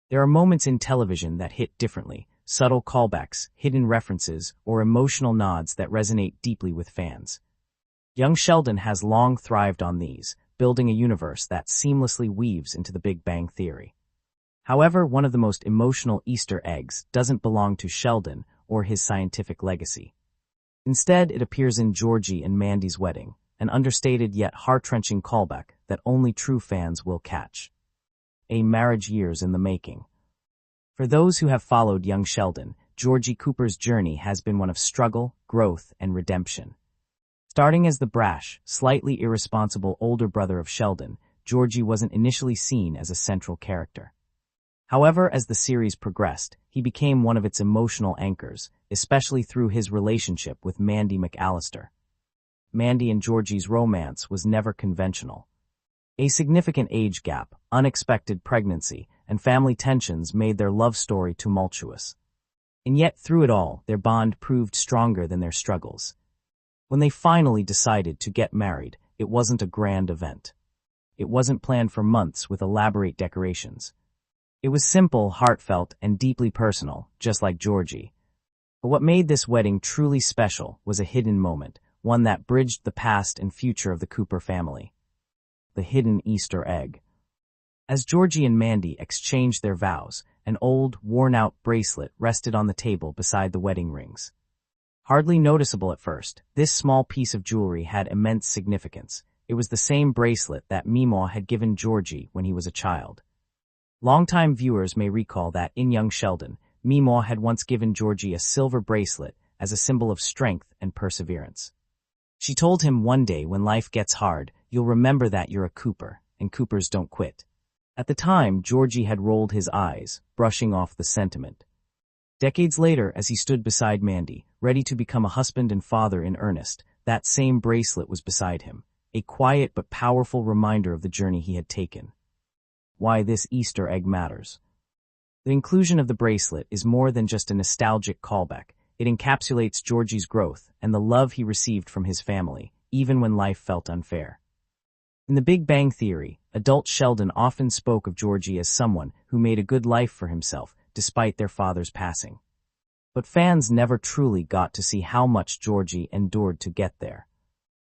There are moments in television that hit differently, subtle callbacks, hidden references, or emotional nods that resonate deeply with fans. Young Sheldon has long thrived on these, building a universe that seamlessly weaves into the Big Bang Theory. However, one of the most emotional Easter eggs doesn't belong to Sheldon or his scientific legacy. Instead, it appears in Georgie and Mandy's wedding, an understated yet heart-wrenching callback that only true fans will catch. A marriage years in the making. For those who have followed young Sheldon, Georgie Cooper's journey has been one of struggle, growth, and redemption. Starting as the brash, slightly irresponsible older brother of Sheldon, Georgie wasn't initially seen as a central character. However, as the series progressed, he became one of its emotional anchors, especially through his relationship with Mandy McAllister. Mandy and Georgie's romance was never conventional. A significant age gap, unexpected pregnancy, and family tensions made their love story tumultuous. And yet, through it all, their bond proved stronger than their struggles. When they finally decided to get married, it wasn't a grand event. It wasn't planned for months with elaborate decorations. It was simple, heartfelt, and deeply personal, just like Georgie. But what made this wedding truly special was a hidden moment, one that bridged the past and future of the Cooper family. The hidden Easter egg. As Georgie and Mandy exchanged their vows, an old, worn-out bracelet rested on the table beside the wedding rings. Hardly noticeable at first, this small piece of jewelry had immense significance. It was the same bracelet that Meemaw had given Georgie when he was a child. Longtime viewers may recall that in young Sheldon, Meemaw had once given Georgie a silver bracelet as a symbol of strength and perseverance. She told him one day, when life gets hard, you'll remember that you're a Cooper, and Coopers don't quit. At the time, Georgie had rolled his eyes, brushing off the sentiment. Decades later, as he stood beside Mandy, ready to become a husband and father in earnest, that same bracelet was beside him, a quiet but powerful reminder of the journey he had taken. Why this Easter egg matters. The inclusion of the bracelet is more than just a nostalgic callback. It encapsulates Georgie's growth and the love he received from his family, even when life felt unfair. In The Big Bang Theory, adult Sheldon often spoke of Georgie as someone who made a good life for himself despite their father's passing. But fans never truly got to see how much Georgie endured to get there.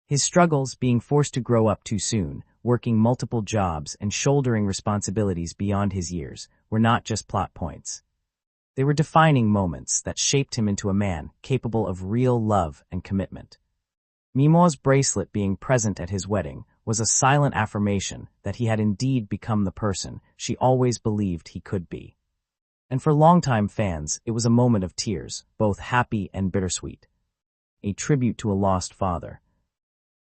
His struggles, being forced to grow up too soon, working multiple jobs and shouldering responsibilities beyond his years, were not just plot points. They were defining moments that shaped him into a man capable of real love and commitment. Meemaw's bracelet being present at his wedding was a silent affirmation that he had indeed become the person she always believed he could be. And for longtime fans, it was a moment of tears, both happy and bittersweet. A tribute to a lost father.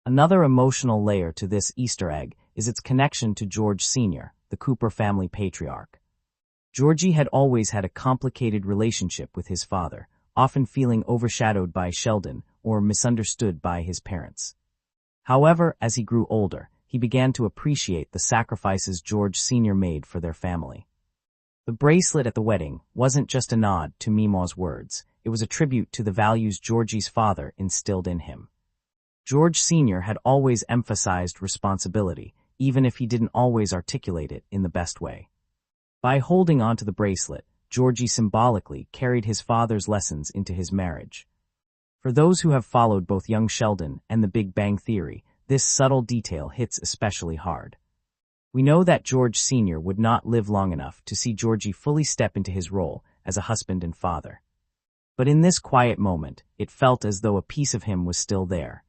Another emotional layer to this Easter egg is its connection to George Sr., the Cooper family patriarch. Georgie had always had a complicated relationship with his father, often feeling overshadowed by Sheldon or misunderstood by his parents. However, as he grew older, he began to appreciate the sacrifices George Sr. made for their family. The bracelet at the wedding wasn't just a nod to Meemaw's words, it was a tribute to the values Georgie's father instilled in him. George Sr. had always emphasized responsibility, even if he didn't always articulate it in the best way. By holding onto the bracelet, Georgie symbolically carried his father's lessons into his marriage. For those who have followed both young Sheldon and The Big Bang Theory, this subtle detail hits especially hard. We know that George Sr. would not live long enough to see Georgie fully step into his role as a husband and father. But in this quiet moment, it felt as though a piece of him was still there.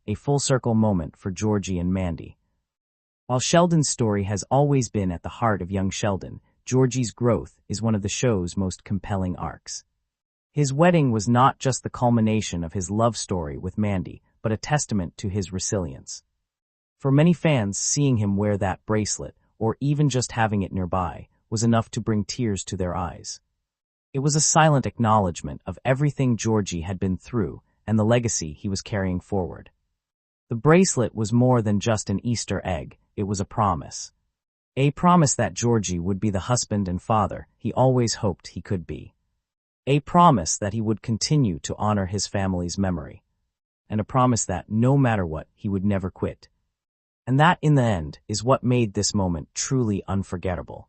A full-circle moment for Georgie and Mandy. While Sheldon's story has always been at the heart of young Sheldon, Georgie's growth is one of the show's most compelling arcs. His wedding was not just the culmination of his love story with Mandy, but a testament to his resilience. For many fans, seeing him wear that bracelet, or even just having it nearby, was enough to bring tears to their eyes. It was a silent acknowledgement of everything Georgie had been through and the legacy he was carrying forward. The bracelet was more than just an Easter egg, it was a promise. A promise that Georgie would be the husband and father he always hoped he could be. A promise that he would continue to honor his family's memory. And a promise that, no matter what, he would never quit. And that, in the end, is what made this moment truly unforgettable.